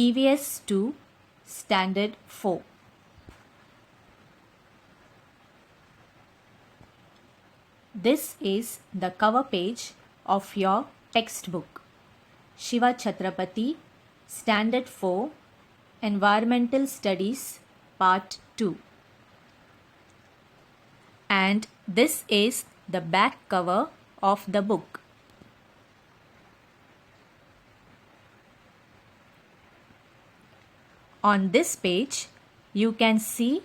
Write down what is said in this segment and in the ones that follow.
EVS 2 Standard 4. This is the cover page of your textbook. Shiva Chhatrapati Standard 4 Environmental Studies Part 2. And this is the back cover of the book. On this page, you can see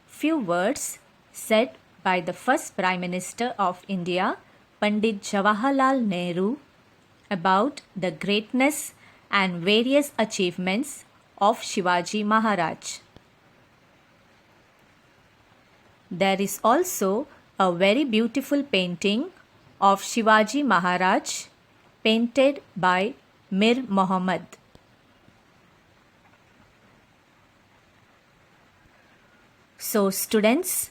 few words said by the first Prime Minister of India, Pandit Jawaharlal Nehru, about the greatness and various achievements of Shivaji Maharaj. There is also a very beautiful painting of Shivaji Maharaj painted by Mir Muhammad. So students,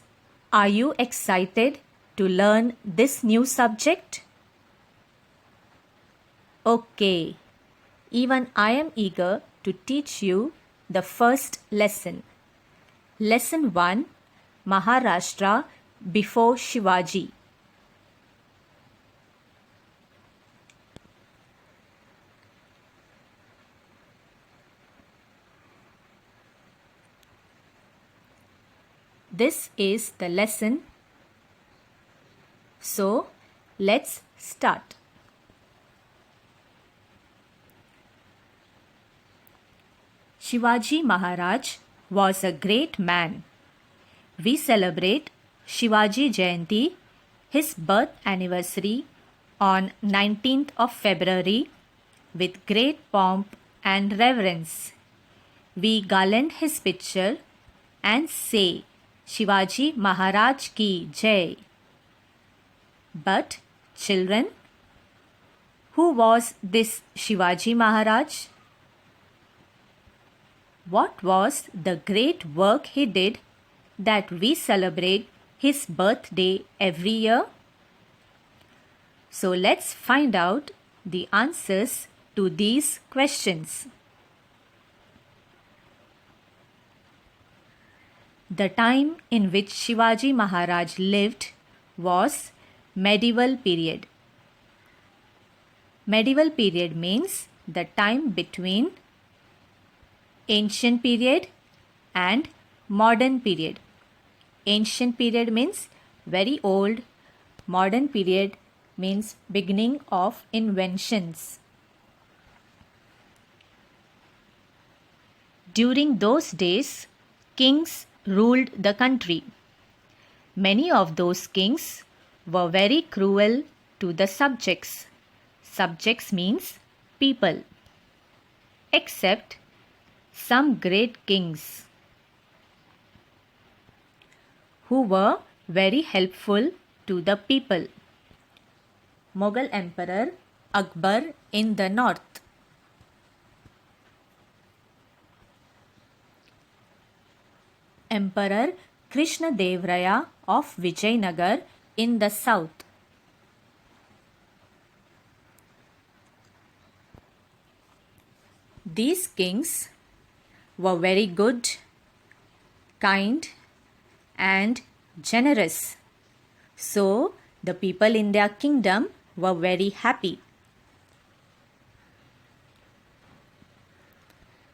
are you excited to learn this new subject? Okay, even I am eager to teach you the first lesson. Lesson 1, Maharashtra before Shivaji. This is the lesson. So, let's start. Shivaji Maharaj was a great man. We celebrate Shivaji Jayanti, his birth anniversary, on 19th of February with great pomp and reverence. We garland his picture and say, Shivaji Maharaj ki Jai. But children, who was this Shivaji Maharaj? What was the great work he did that we celebrate his birthday every year? So let's find out the answers to these questions. The time in which Shivaji Maharaj lived was medieval period. Medieval period means the time between ancient period and modern period. Ancient period means very old, modern period means beginning of inventions. During those days, kings ruled the country. Many of those kings were very cruel to the subjects. Subjects means people. Except some great kings who were very helpful to the people. Mughal Emperor Akbar in the north. Emperor Krishna Dev Raya of Vijayanagar in the south. These kings were very good, kind, and generous. So the people in their kingdom were very happy.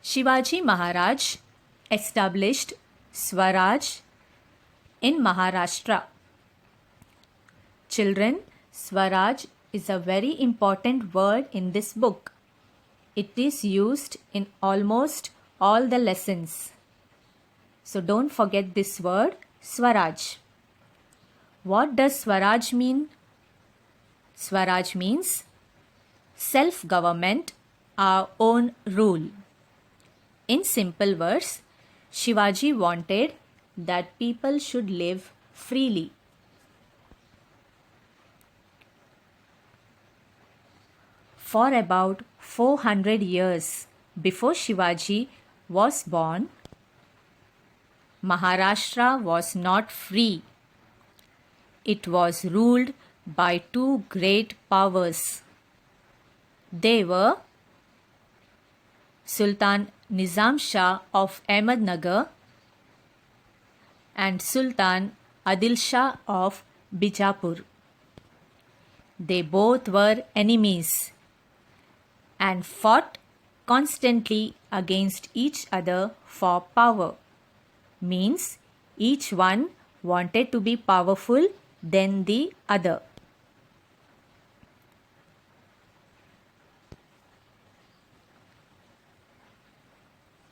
Shivaji Maharaj established Swaraj in Maharashtra. Children, Swaraj is a very important word in this book. It is used in almost all the lessons. So don't forget this word, Swaraj. What does Swaraj mean? Swaraj means self-government, our own rule. In simple words, Shivaji wanted that people should live freely. For about 400 years before Shivaji was born, Maharashtra was not free. It was ruled by two great powers. They were Sultan Nizam Shah of Ahmednagar and Sultan Adil Shah of Bijapur. They both were enemies and fought constantly against each other for power. Means each one wanted to be powerful than the other.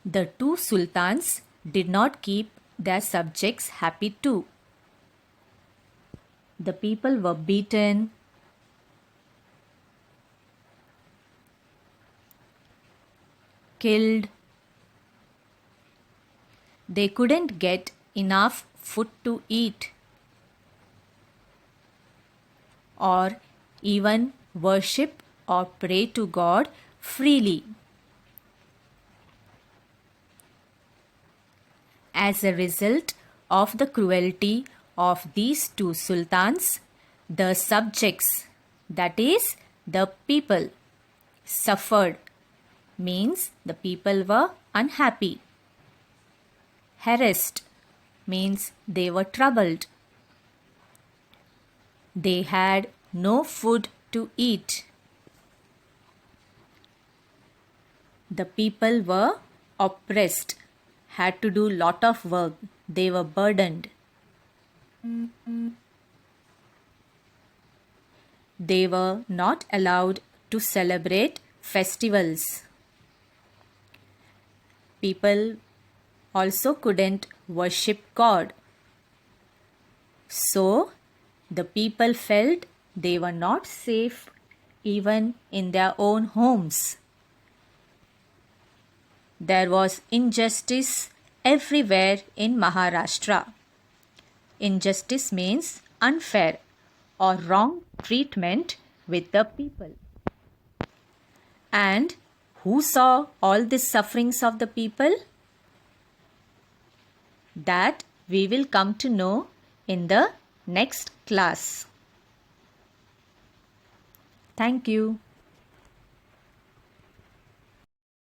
The two sultans did not keep their subjects happy too. The people were beaten, killed. They couldn't get enough food to eat or even worship or pray to God freely. As a result of the cruelty of these two sultans, the subjects, that is, the people, suffered. Means the people were unhappy. Harassed means they were troubled. They had no food to eat. The people were oppressed, had to do lot of work. They were burdened. They were not allowed to celebrate festivals. People also couldn't worship God. So, the people felt they were not safe even in their own homes. There was injustice everywhere in Maharashtra. Injustice means unfair or wrong treatment with the people. And who saw all these sufferings of the people? That we will come to know in the next class. Thank you.